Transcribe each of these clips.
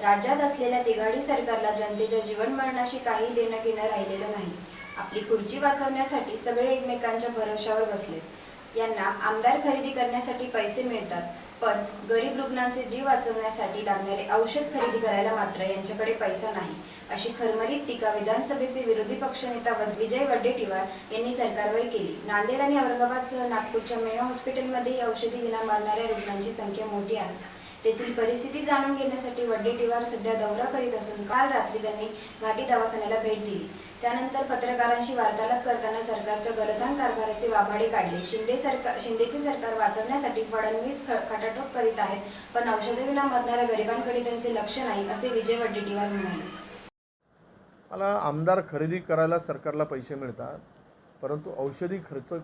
राज्यात असलेल्या तिघाडी सरकारला जनतेच्या जीवनमरणाशी काही देणं घेणं राहिलेलं नाही। आपली खुर्ची वाचवण्यासाठी सगळे एकमेकांच्या भरोशावर बसलेत। यांना आमदार खरेदी करण्यासाठी पैसे मिळतात, पण गरीब रुग्णांचे जीव वाचवण्यासाठी लागणारे औषध खरेदी करायला मात्र यांच्याकडे पैसा नाही, अशी खरमरीत टीका विधानसभेचे विरोधी पक्षनेता विजय वडेट्टीवार यांनी सरकारवर केली। नांदेड आणि औरंगाबादसह नागपूरच्या मेयो हॉस्पिटलमध्ये औषधी विना मरणाऱ्या रुग्णांची संख्या मोठी आहे। तेथील परिस्थिती जाणून घेण्यासाठी वडेट्टीवार सध्या दौरा करीत असून काल रात्री त्यांनी घाटी दवाखान्याला भेट दिली। त्यानंतर पत्रकारांशी वार्तालाप करताना सरकारच्या गलथान कारभाराचे वाभाडे काढले। शिंदेचे सरकार वाचवण्यासाठी फडणवीस खटाटोप करीत आहेत, पण औषधविना मरणाऱ्या गरिबांकडे त्यांचे लक्ष नाही, असे विजय वडेट्टीवार म्हणाले। मला आमदार खरेदी करायला सरकारला पैसे मिळतात, परंतु औषधी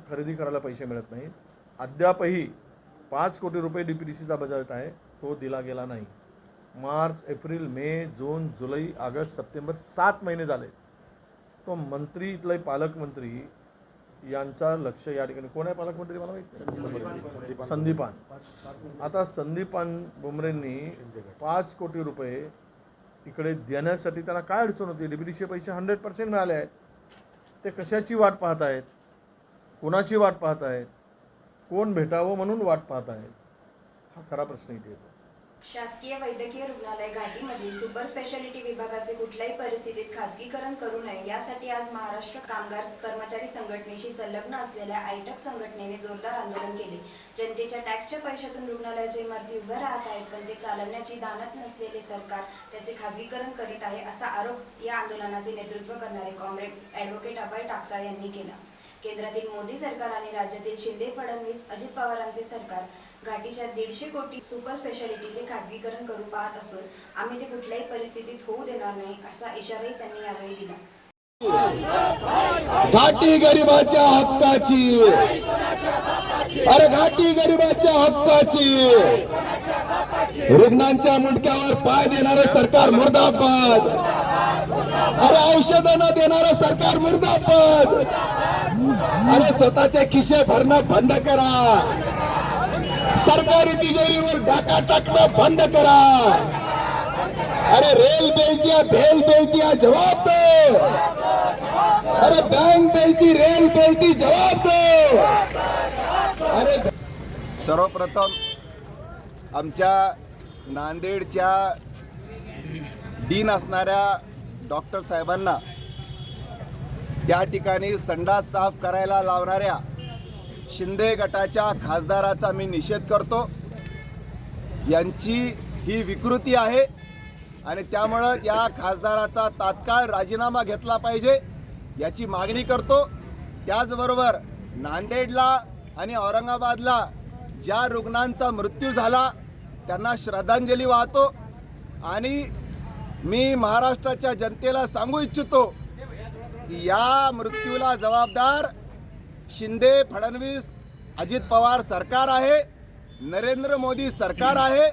खरेदी करायला पैसे मिळत नाहीत। अद्यापही 5 कोटी रुपये DPDCचा बजेट आहे, तो दिला गेला नाही। मार्च, एप्रिल, मे, जून, जुलै, ऑगस्ट, सप्टेंबर 7 महिने झाले। तो मंत्री इथले पालकमंत्री यांचा लक्ष या ठिकाणी कोण आहे पालकमंत्री मला माहिती आहे, संदीपान। आता संदीपान बुमरेंनी 5 कोटी रुपये इकडे देण्यासाठी त्यांना काय अडचण होती? DPDCचे पैसे 100% मिळाले आहेत। ते कशाची वाट पाहत आहेत? कोणाची वाट पाहत आहेत? कोण भेटावं म्हणून वाट पाहत आहेत? हा खरा प्रश्न इथे येतो। शासकीय वैद्यकीय रुग्णालय घाटीमधील सुपर स्पेशालिटी विभागाचे कुठल्याही परिस्थितीत खाजगीकरण करू नये, यासाठी आज महाराष्ट्र कामगार कर्मचारी संघटनेशी संलग्न असलेल्या आयटक संघटनेने जोरदार आंदोलन केले। जनतेच्या टॅक्सच्या पैशातून रुग्णालयाच्या इमारती उभ्या राहत आहेत, पण ते चालवण्याची दानत नसलेले सरकार त्याचे खाजगीकरण करीत आहे, असा आरोप या आंदोलनाचे नेतृत्व करणारे कॉम्रेड ॲडव्होकेट अभय टाकसाळ यांनी केला। केंद्रातील मोदी सरकार आणि राज्यातील शिंदे फडणवीस अजित पवारांचे सरकार घाटीच्या 150 कोटी सुपर स्पेशालिटीचे खाजगीकरण करू पाहत असून आम्ही ते कुठल्याही परिस्थितीत होऊ देणार नाही, असा इशाराही त्यांनी यावेळी दिला। घाटी गरिबाच्या हक्काची, अरे घाटी गरिबाच्या हक्काची, रुग्णांच्या मुंडक्यावर पाय देणारे सरकार मुर्दाबाद, अरे औषधं न देणारं सरकार मुर्दाबाद, अरे स्वतःचे खिसे भरणं बंद करा, सरकारी तिजोरीवर डाका टाकणं बंद करा, अरे रेल बेच दिया, भेल बेच दिया, जवाब दो, अरे बैंक बेच दी, रेल बेच दी, जवाब दो। अरे सर्वप्रथम आमच्या नांदेडच्या डीन असणाऱ्या डॉक्टर साहेबांना त्या ठिकाणी संडास साफ करायला लावणाऱ्या शिंदे गटाच्या खासदाराचा मी निषेध करतो। यांची ही विकृती आहे आणि त्यामुळे या खासदाराचा तात्काळ राजीनामा घेतला पाहिजे याची मागणी करतो। त्याचबरोबर नांदेडला आणि औरंगाबादला ज्या रुग्णांचा मृत्यू झाला त्यांना श्रद्धांजली वाहतो आणि मी महाराष्ट्राच्या जनतेला सांगू इच्छितो की या मृत्यूला जबाबदार शिंदे फडणवीस अजित पवार सरकार आहे, नरेंद्र मोदी सरकार आहे।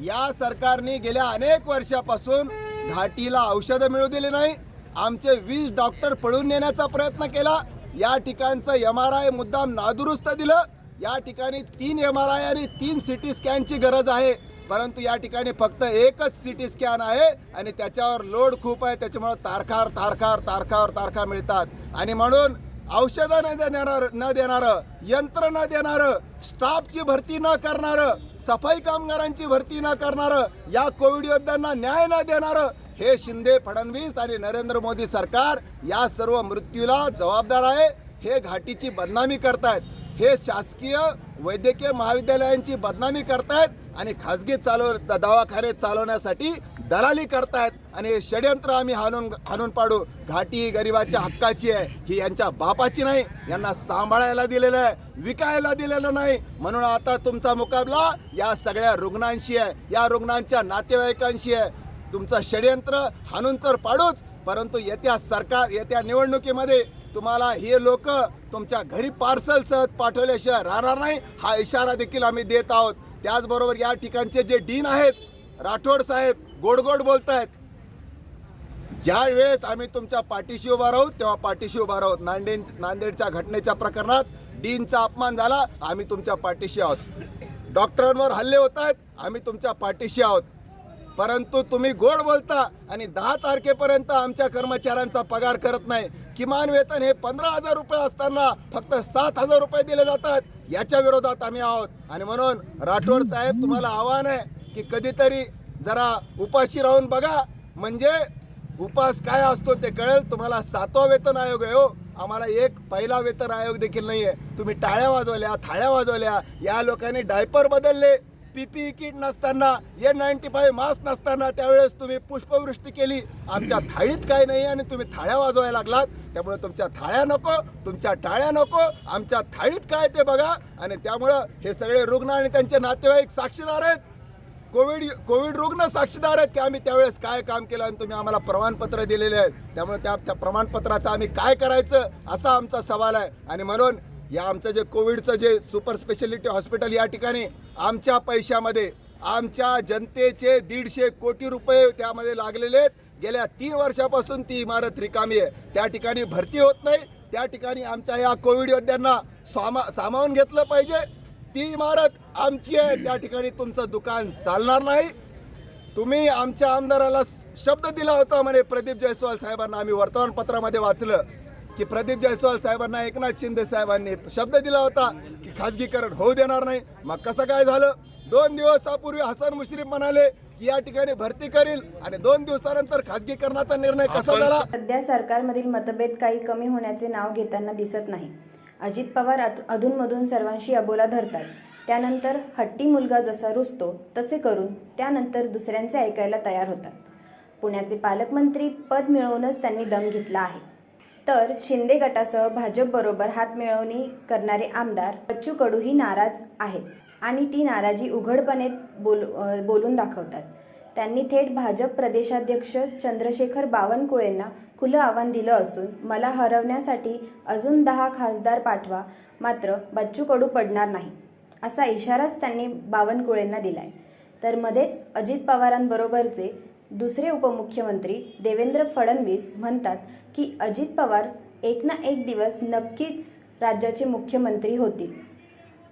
या सरकारने गेल्या अनेक वर्षापासून घाटीला औषधं मिळू दिली नाही। आमचे 20 डॉक्टर पळून नेण्याचा प्रयत्न केला। या ठिकाणचं MRI मुद्दाम नादुरुस्त दिलं। या ठिकाणी 3 MRI आणि 3 CT स्कॅनची गरज आहे, परंतु या ठिकाणी फक्त एकच CT स्कॅन आहे आणि त्याच्यावर लोड खूप आहे, त्याच्यामुळे तारखा मिळतात। आणि म्हणून औषधं न देणारं, यंत्र न देणारं, स्टाफची भरती न करणारं, सफाई कामगारांची भरती न करणारं, या कोविड योद्ध्यांना न्याय न देणारं हे शिंदे फडणवीस आणि नरेंद्र मोदी सरकार या सर्व मृत्यूला जबाबदार आहे। हे घाटीची बदनामी करतायत, हे शासकीय वैद्यकीय महाविद्यालयांची बदनामी करतायत आणि खाजगी दवाखाने चालवण्यासाठी दलाली करतायत आणि हे षडयंत्र आम्ही हाणून पाडू। घाटी गरिबाच्या हक्काची आहे, ही यांच्या बापाची नाही। यांना सांभाळायला दिलेलं आहे, विकायला दिलेलं नाही। म्हणून आता तुमचा मुकाबला या सगळ्या रुग्णांशी आहे, या रुग्णांच्या नातेवाईकांशी आहे। तुमचं षडयंत्र हाणून तर पाडूच, परंतु येत्या निवडणुकीमध्ये तुम्हाला हे लोक तुमच्या घरी पार्सल सहज पाठवल्याशिवाय राहणार नाही, हा इशारा देखील आम्ही देत आहोत। त्याचबरोबर या ठिकाणचे जे डीन आहेत राठोड साहेब गोड बोलतायत, ज्या वेळेस आम्ही तुमच्या पाठीशी उभा राहू तेव्हा पाठीशी उभा राहू। नांदेडच्या घटनेच्या प्रकरणात डीनचा अपमान झाला, आम्ही तुमच्या पाठीशी आहोत। डॉक्टरांवर हल्ले होत आहेत, आम्ही तुमच्या पाठीशी आहोत। परंतु तुम्ही गोड बोलता आणि 10 तारखेपर्यंत आमच्या कर्मचाऱ्यांचा पगार करत नाही. किमान वेतन हे 15,000 रुपये असताना फक्त 7,000 रुपये दिले जातात. याच्या विरोधात आम्ही आहोत. आणि म्हणून राठोड साहेब, तुम्हाला आव्हान आहे की कधीतरी जरा उपाशी राहून बघा, म्हणजे उपास काय असतो ते कळेल तुम्हाला. 7वा वेतन आयोग आहे हो, आम्हाला एक पहिला वेतन आयोग देखील नाही आहे. तुम्ही टाळ्या वाजवल्या, थाळ्या वाजवल्या. या लोकांनी डायपर बदलले, PPE किट नसताना, N95 मास्क नसताना त्यावेळेस तुम्ही पुष्पवृष्टी केली. आमच्या थाळीत काय नाही आणि तुम्ही थाळ्या वाजवायला लागलात. त्यामुळे तुमच्या थाळ्या नको, तुमच्या टाळ्या नको, आमच्या थाळीत काय ते बघा. आणि त्यामुळं हे सगळे रुग्ण आणि त्यांचे नातेवाईक साक्षीदार आहेत. कोविड रुग्ण साक्षीदार आहेत की आम्ही त्यावेळेस काय काम केलं आणि तुम्ही आम्हाला प्रमाणपत्र दिलेले आहेत. त्यामुळे त्या प्रमाणपत्राचं आम्ही काय करायचं असा आमचा सवाल आहे. आणि म्हणून या आमचं जे कोविडचं जे सुपर स्पेशालिटी हॉस्पिटल या ठिकाणी आमच्या पैशामध्ये, आमच्या जनतेचे 150 कोटी रुपये त्यामध्ये लागलेले आहेत. गेल्या 3 वर्षापासून ती इमारत रिकामी आहे. त्या ठिकाणी भरती होत नाही. त्या ठिकाणी आमच्या या कोविड योद्ध्यांना सामावून घेतलं पाहिजे. ती इमारत आमची आहे. त्या ठिकाणी तुमचं दुकान चालणार नाही. तुम्ही आमच्या आमदाराला शब्द दिला होता म्हणे प्रदीप जयस्वाल साहेबांना. आम्ही वर्तमानपत्रामध्ये वाचलं की प्रदीप जयस्वाल साहेबांना एकनाथ शिंदे साहेबांनी शब्द दिला होता की खाजगीकरण होऊ देणार नाही. मग कसं काय झालं? 2 दिवसापूर्वी हसन मुश्रीफ म्हणाले की या ठिकाणी भरती करील आणि 2 दिवसानंतर खाजगीकरणाचा निर्णय कसा झाला? सध्या सरकारमधील मतभेद काही कमी होण्याचे नाव घेताना दिसत नाही. अजित पवार अधूनमधून सर्वांशी अबोला धरतात. त्यानंतर हट्टी मुलगा जसा रुसतो तसे करून त्यानंतर दुसऱ्यांचे ऐकायला तयार होतात. पुण्याचे पालकमंत्री पद मिळवूनच त्यांनी दम घेतला आहे. तर शिंदे गटासह भाजपबरोबर हातमिळवणी करणारे आमदार बच्चू कडूही नाराज आहेत आणि ती नाराजी उघडपणे बोलून दाखवतात. त्यांनी थेट भाजप प्रदेशाध्यक्ष चंद्रशेखर बावनकुळेंना खुलं आव्हान दिलं असून मला हरवण्यासाठी अजून 10 खासदार पाठवा, मात्र बच्चू कडू पडणार नाही असा इशाराच त्यांनी बावनकुळेंना दिलाय. तर मध्येच अजित पवारांबरोबरचे दुसरे उपमुख्यमंत्री देवेंद्र फडणवीस म्हणतात की अजित पवार एक ना एक दिवस नक्कीच राज्याचे मुख्यमंत्री होतील.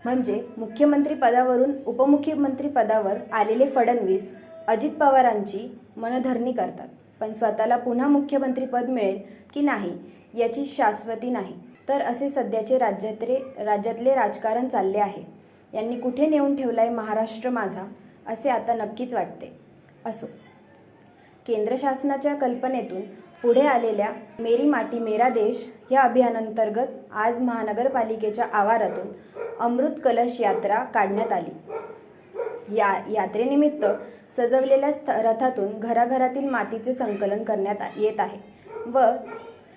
म्हणजे मुख्यमंत्री पदावरून उपमुख्यमंत्री पदावर आलेले फडणवीस अजित पवारांची मनधरणी करतात, पण स्वतःला पुन्हा मुख्यमंत्रीपद मिळेल की नाही याची शाश्वती नाही. तर असे सध्याचे राज्यातले राजकारण चालले आहे. यांनी कुठे नेऊन ठेवलाय महाराष्ट्र माझा असे आता नक्कीच वाटते. असो, केंद्र शासनाच्या कल्पनेतून पुढे आलेल्या मेरी माटी मेरा देश या अभियानांतर्गत आज महानगरपालिकेच्या आवारातून अमृत कलश यात्रा काढण्यात आली. या यात्रेनिमित्त सजवलेल्या रथातून घराघरातील मातीचे संकलन करण्यात येत आहे व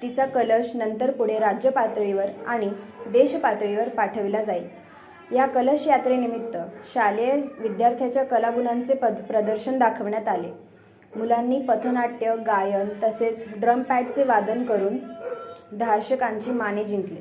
तिचा कलश नंतर पुढे राज्य पातळीवर आणि देश पातळीवर पाठविला जाईल. या कलश यात्रेनिमित्त शालेय विद्यार्थ्याच्या कलागुणांचे प्रदर्शन दाखवण्यात आले. मुलांनी पथनाट्य, गायन तसेच ड्रम पॅडचे वादन करून दर्शकांची माने जिंकली.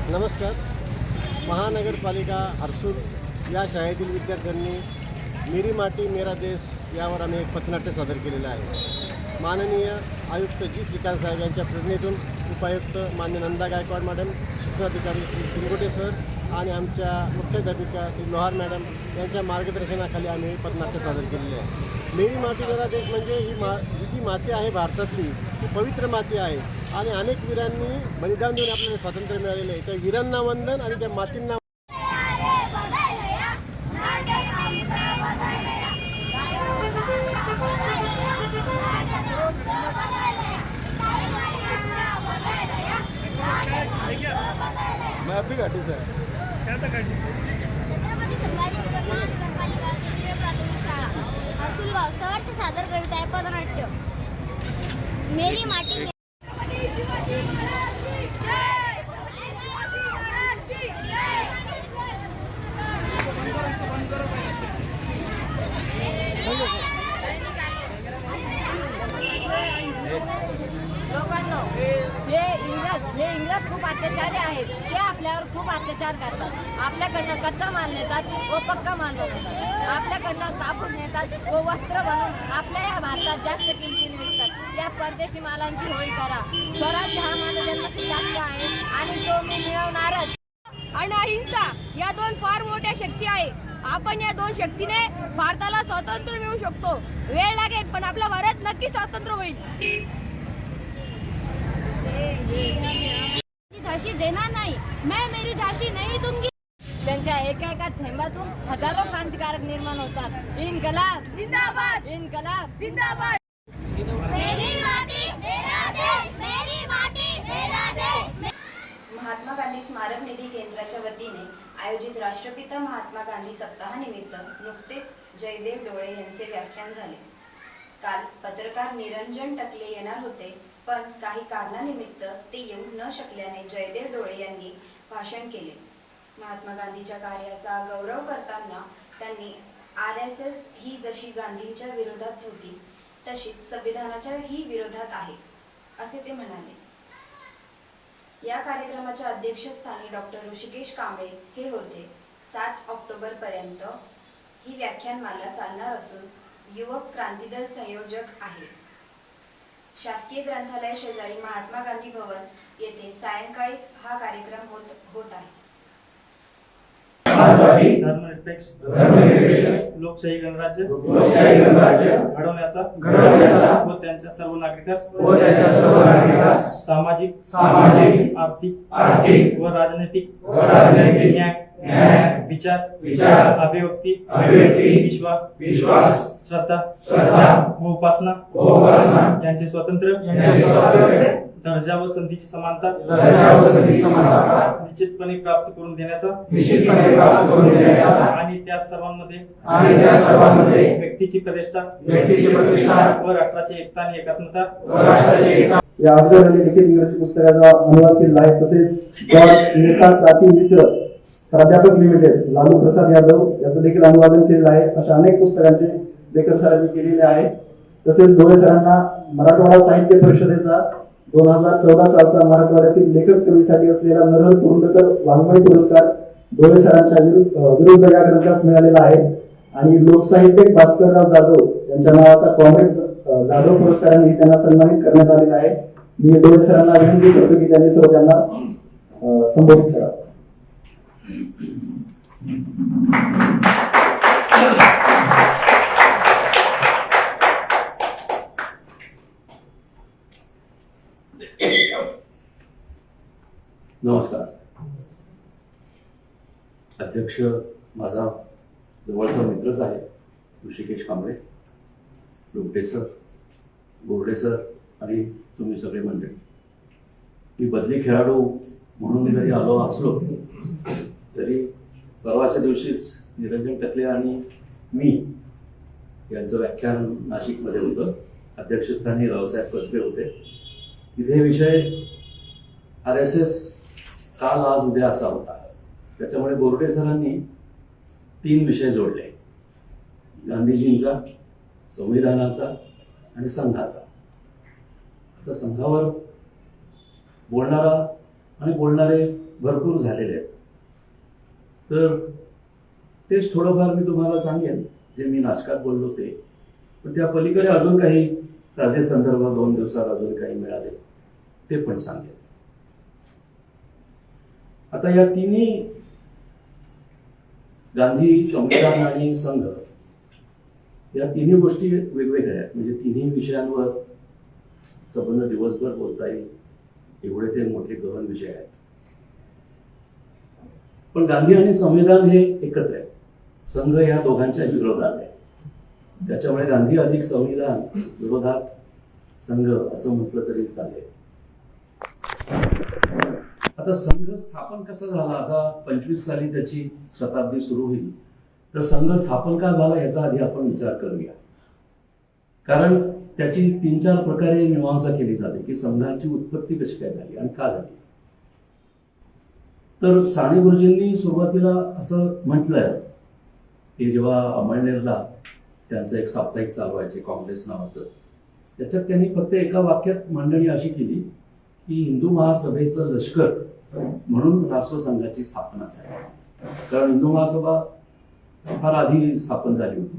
नमस्कार. महानगरपालिका हर्सूल या शाळेतील विद्यार्थ्यांनी मेरी माटी मेरा देश यावर आम्ही एक पथनाट्य सादर केलेलं आहे. माननीय आयुक्त जी श्रीकांत साहेब यांच्या प्रेरणेतून उपायुक्त मान्य नंदा गायकवाड मॅडम, शिक्षणाधिकारी श्री चिंगोटे सर आणि आमच्या मुख्याध्यापिका श्री लोहार मॅडम यांच्या मार्गदर्शनाखाली आम्ही हे पथनाट्य सादर केलेले आहे. मेरी माटी मेरा देश म्हणजे ही जी माती आहे भारतातली ती पवित्र माती आहे आणि अनेक वीरांनी बलिदान देऊन आपल्याला स्वातंत्र्य मिळालेले आहे. त्या वीरांना वंदन आणि त्या मातींना छत्रपती संभाजी महानगरपालिका केंद्रीय प्राथमिक शाळा हर्सूल गाव सहर्ष सादर करीत आहे पथनाट्य मेरी माटी आपल्यावर खूप अत्याचार करतात. आपल्याकडनं कच्चा माल नेतात व पक्का माल बनवतात. आपल्याकडनं कापूस नेतात व वस्त्र बनवून आपल्या या भारतात जास्त किमतीने विकतात. या परदेशी मालांची होळी करा. स्वराज्य हा माझा जन्मसिद्ध हक्क आहे आणि तो मी मिळवणारच. आणि अहिंसा या दोन फार मोठ्या शक्ती आहे. आपण या दोन शक्तीने भारताला स्वातंत्र्य मिळू शकतो. वेळ लागेल पण आपल्या भारत नक्की स्वतंत्र होईल. झाशी देणार नाही, मैं मेरी झाशी नहीं दूंगी. त्यांच्या एका एका थेंबातून हजारो क्रांतिकारक निर्माण होतात. इन्कलाब जिंदाबाद, इन्कलाब जिंदाबाद. मेरी माटी मेरा देश, मेरी माटी मेरा देश. महात्मा गांधी स्मारक निधी केंद्राच्या वतीने आयोजित राष्ट्रपिता महात्मा गांधी सप्ताहानिमित्त नुकतेच जयदेव डोळे यांचे व्याख्यान झाले. काल पत्रकार निरंजन टकले येणार होते, पण काही कारणानिमित्त ते येऊ न शकल्याने जयदेव डोळे यांनी भाषण केले. महात्मा गांधीच्या कार्याचा गौरव करताना त्यांनी RSS ही जशी गांधींच्या विरोधात होती तशीच संविधानाच्या ही विरोधात आहे असे ते म्हणाले. या कार्यक्रमाच्या अध्यक्षस्थानी डॉक्टर ऋषिकेश कांबळे हे होते. 7 ऑक्टोबर पर्यंत ही व्याख्यानमाला चालणार असून युवक क्रांतिदल संयोजक आहे. शासकीय ग्रंथालय शेजारी महात्मा गांधी भवन येथे सायंकाळी हा कार्यक्रम होत आहे. धर्मनिरपेक्ष लोकशाही गणराज्य घडवण्याचा व त्यांच्या सर्व नागरिकांस सामाजिक आर्थिक व राजनैतिक न्याय विचार अभिव्यक्ती विश्वास श्रद्धा व उपासना यांचे स्वातंत्र्य दर्जा व संधीची समानता निश्चितपणे प्राप्त करून देण्याचा आणि त्या सर्वांमध्ये व्यक्तीची प्रतिष्ठा व राष्ट्राची एकता आणि एकात्मता. या अजगर आणि लिखित इंग्रजी पुस्तकाचा अनुवाद केलेला आहे. तसेच जॉर्ज नेता साथी मित्र प्राध्यापक लिमिटेड लालू प्रसाद यादव याचं देखील अनुवादन केलेलं आहे. अशा अनेक पुस्तकांचे लेखक सरांनी केलेले आहे. तसेच डोळे सरांना मराठवाडा साहित्य परिषदेचा 2014 सालचा मराठवाड्यातील लेखक कवीसाठी असलेला नरहर कुरुंदकर वाङ्मय पुरस्कार डोळे सरांच्या विरुद्ध या ग्रंथास मिळालेला आहे. आणि लोकसाहित्यिक भास्करराव जाधव यांच्या नावाचा कॉम्रेड जाधव पुरस्काराने त्यांना सन्मानित करण्यात आलेला आहे. मी डोळे सरांना विनंती करतो की त्यांनी सर्वांना संबोधित करा. नमस्कार. अध्यक्ष माझा जवळचा मित्रच आहे ऋषिकेश कांबळे, लोमटे सर, बोर्डे सर आणि तुम्ही सगळे मंडळी. मी बदली खेळाडू म्हणून जरी आलो असलो तरी परवाच्या दिवशीच निरंजन टकले आणि मी यांचं व्याख्यान नाशिकमध्ये होतं. अध्यक्षस्थानी रावसाहेब कसबे होते. तिथे विषय RSS काल आज उद्या असा होता. त्याच्यामुळे बोर्डे सरांनी 3 विषय जोडले: गांधीजींचा, संविधानाचा आणि संघाचा. आता संघावर बोलणारे भरपूर झालेले आहेत. तर तेच थोडंफार मी तुम्हाला सांगेन जे मी नाटकात बोललो ते. पण त्या पलीकडे अजून काही ताजे संदर्भ 2 दिवसात अजून काही मिळाले ते पण सांगेन. आता या तिन्ही गांधी, संविधान आणि संघ या तिन्ही गोष्टी वेगवेगळ्या आहेत. म्हणजे तिन्ही विषयांवर संपूर्ण दिवसभर बोलता येईल एवढे ते मोठे गहन विषय आहेत. पण गांधी आणि संविधान हे एकत्र आहे. संघ या दोघांच्या विरोधात आहे. त्याच्यामुळे गांधी अधिक संविधान विरोधात संघ असं म्हटलं तरी चालेल. आता संघ स्थापन कसं झाला, आता 25 साली त्याची शताब्दी सुरू होईल. तर संघ स्थापन का झाला याचा आधी आपण विचार करूया. कारण त्याची 3-4 प्रकारे मीमांसा केली जाते की संघाची उत्पत्ती कशी काय झाली आणि का झाली. तर साने गुरुजींनी सुरुवातीला असं म्हटलंय की जेव्हा अमळनेरला त्यांचं एक साप्ताहिक चालवायचे काँग्रेस नावाचं, त्याच्यात त्यांनी फक्त एका वाक्यात मांडणी अशी केली की हिंदू महासभेचं लष्कर म्हणून राष्ट्रसंघाची स्थापनाच आहे. कारण हिंदू महासभा फार आधी स्थापन झाली होती,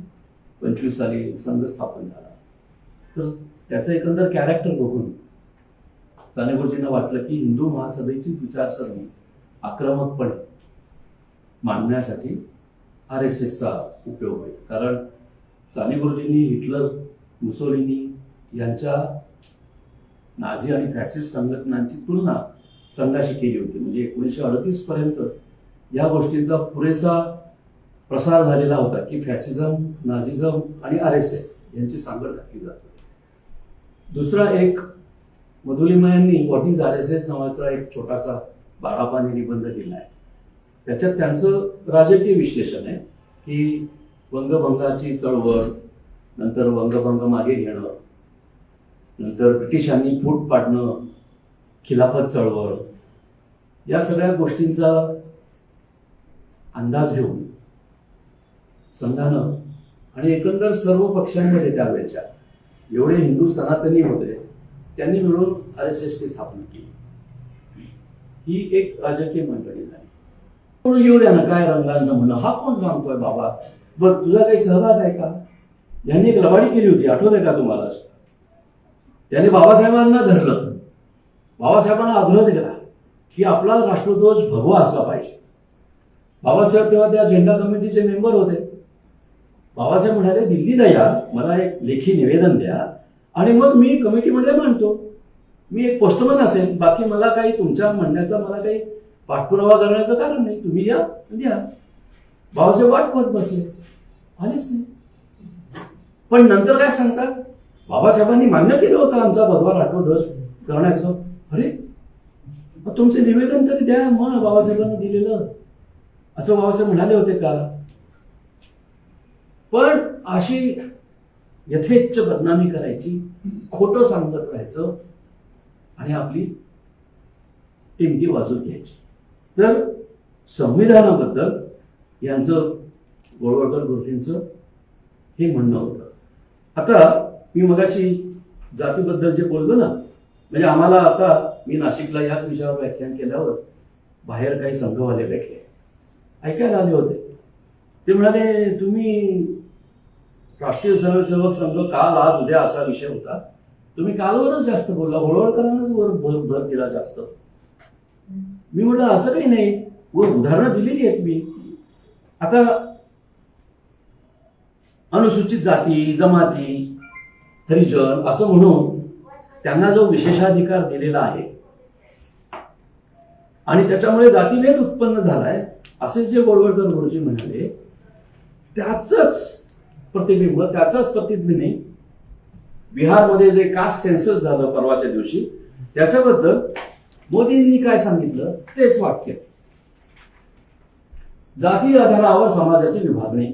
25 साली संघ स्थापन झाला. तर त्याचं एकंदर कॅरेक्टर बघून साने गुरुजींना वाटलं की हिंदू महासभेची विचारसरणी आक्रमकपणे मांडण्यासाठी RSSचा उपयोग होईल. कारण साने गुरुजींनी हिटलर, मुसोलिनी यांच्या नाझी आणि फॅसिस्ट संघटनांची तुलना संघाशी केली होती. म्हणजे 1938 पर्यंत या गोष्टींचा पुरेसा प्रसार झालेला होता की फॅसिझम, नाझिझम आणि RSS यांची सांगड घातली जाते. दुसरा एक मधुलिमा यांनी व्हॉट इज RSS नावाचा एक छोटासा 12 पानी निबंध लिहिला आहे. त्याच्यात त्यांचं राजकीय विश्लेषण आहे की वंगभंगाची चळवळ, नंतर वंगभंग मागे घेणं, नंतर ब्रिटिशांनी फूट पाडणं, खिलाफत चळवळ, या सगळ्या गोष्टींचा अंदाज घेऊन संघानं आणि एकंदर सर्व पक्षांमध्ये त्यावेळेच्या एवढे हिंदू सनातनी होते त्यांनी मिळून RSSची स्थापना केली. ही एक राजकीय मंडळी झाली. म्हणून येऊ द्या ना, काय रंगांचं म्हणणं, हा कोण सांगतोय बाबा, बरं तुझा काही सहभाग आहे का? यांनी एक लबाडी केली होती, आठवत आहे का तुम्हाला? त्यांनी बाबासाहेबांना धरलं, बाबासाहेबांना आग्रह केला की आपला राष्ट्रध्वज भगवा असला पाहिजे. बाबासाहेब तेव्हा त्या झेंडा कमिटीचे मेंबर होते. बाबासाहेब म्हणाले दिल्लीला या, मला एक लेखी निवेदन द्या आणि मग मी कमिटीमध्ये मांडतो. मी एक पोस्टमन असेल, बाकी मला काही तुमच्या म्हणण्याचा मला काही पाठपुरावा करण्याचं कारण नाही, तुम्ही या द्या. बाबासाहेब वाट पाहत बसले, आलेच नाही. पण नंतर काय सांगतात, बाबासाहेबांनी मान्य केलं होतं आमचा भगवा राष्ट्रध्वज करण्याचं. अरे मग तुमचे निवेदन तरी द्या, मग बाबासाहेबांना दिलेलं असं बाबासाहेब म्हणाले होते का? पण अशी यथेच्छ बदनामी करायची, खोटं सांगत राहायचं आणि आपली टिमकी वाजून घ्यायची. तर संविधानाबद्दल यांचं, गोळवळकर गुरुजींचं हे म्हणणं होतं. आता मी मगाशी जातीबद्दल जे बोललो ना, म्हणजे आम्हाला आता मी नाशिकला याच विषयावर व्याख्यान केल्यावर बाहेर काही संघवाले भेटले, ऐकायला आले होते. ते म्हणाले तुम्ही राष्ट्रीय स्वयंसेवक संघ काल, आज, उद्या असा विषय होता, तुम्ही कालवरच जास्त बोलला, गोळवळकरांनाच वर भर दिला जास्त. मी म्हटलं असं काही नाही, वर उदाहरणं दिलेली आहेत मी. आता अनुसूचित जाती, जमाती, हरिजन असं म्हणून त्यांना जो विशेषाधिकार दिलेला आहे आणि त्याच्यामुळे जातीभेद उत्पन्न झालाय असे जे गोळवळकर गुरुजी म्हणाले, त्याचंच प्रतिबिंब, त्याचाच प्रतिध्वनी बिहारमध्ये जे कास्ट सेन्सस झालं परवाच्या दिवशी, त्याच्याबद्दल मोदींनी काय सांगितलं तेच वाक्य, जाती आधारावर समाजाची विभागणी,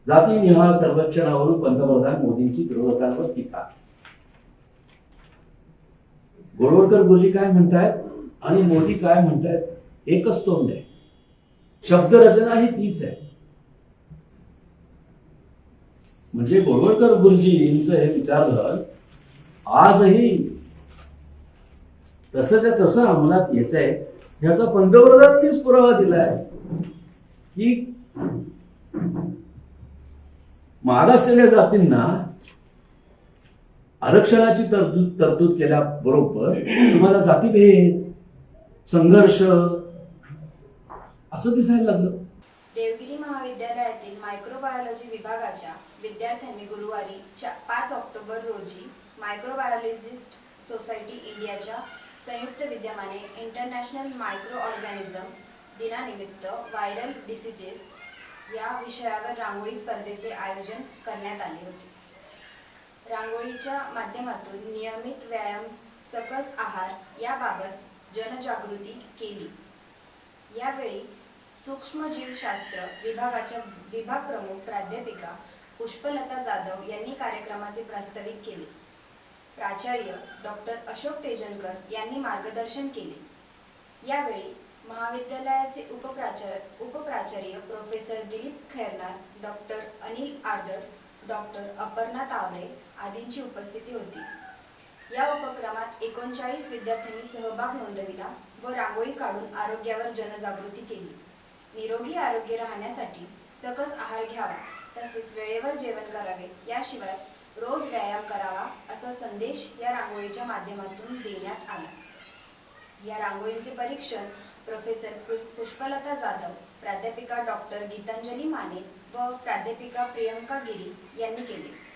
जातीनिहाय सर्वेक्षणावरून पंतप्रधान मोदींची विरोधकांवर टीका. गोळवळकर गुरुजी काय म्हणतायत आणि मोदी काय म्हणतायत, एकच तोंड आहे, शब्दरचना ही तीच आहे. म्हणजे गोळवळकर गुरुजींचं हे विचारधोरण आजही तसंच्या तसं अंमलात येत आहे. ह्याचा पंतप्रधानांनीच पुरावा दिलाय की मागासलेल्या जातींना आरक्षणाची तरतूद केल्याबरोबर तुम्हाला जातीभेद, संघर्ष असं दिसायला लागलं. देवगिरी महाविद्यालयातील मायक्रोबायोलॉजी विभागाच्या विद्यार्थ्यांनी गुरुवारी 5 ऑक्टोबर रोजी मायक्रोबायोलॉजिस्ट सोसायटी इंडियाच्या संयुक्त विद्यमाने इंटरनॅशनल मायक्रो ऑर्गॅनिझम दिनानिमित्त व्हायरल डिसीजेस या विषयावर रांगोळी स्पर्धेचे आयोजन करण्यात आले होते. रांगोळीच्या माध्यमातून नियमित व्यायाम, सकस आहार याबाबत जनजागृती केली. यावेळी सूक्ष्मजीवशास्त्र विभागाच्या विभाग प्रमुख प्राध्यापिका पुष्पलता जाधव यांनी कार्यक्रमाचे प्रास्ताविक केले. प्राचार्य डॉक्टर अशोक तेजनकर यांनी मार्गदर्शन केले. यावेळी महाविद्यालयाचे उपप्राचार्य professor Dilip Khairnar, doctor Anil Ardad, doctor Aparna Taware आदींची उपस्थिती होती. या उपक्रमात 39 विद्यार्थ्यांनी सहभाग नोंदविला. व रांगोळी काढून आरोग्यावर जनजागृती केली. निरोगी आरोग्य राहण्यासाठी सकस आहार घ्यावा, तसेच वेळेवर जेवण करावे, याशिवाय रोज व्यायाम करावा असा संदेश या रांगोळीच्या माध्यमातून देण्यात आला. या रांगोळींचे परीक्षण प्रोफेसर पुष्पलता जाधव, प्राध्यापिका डॉक्टर गीतांजली माने व प्राध्यापिका प्रियंका गिरी यांनी केले.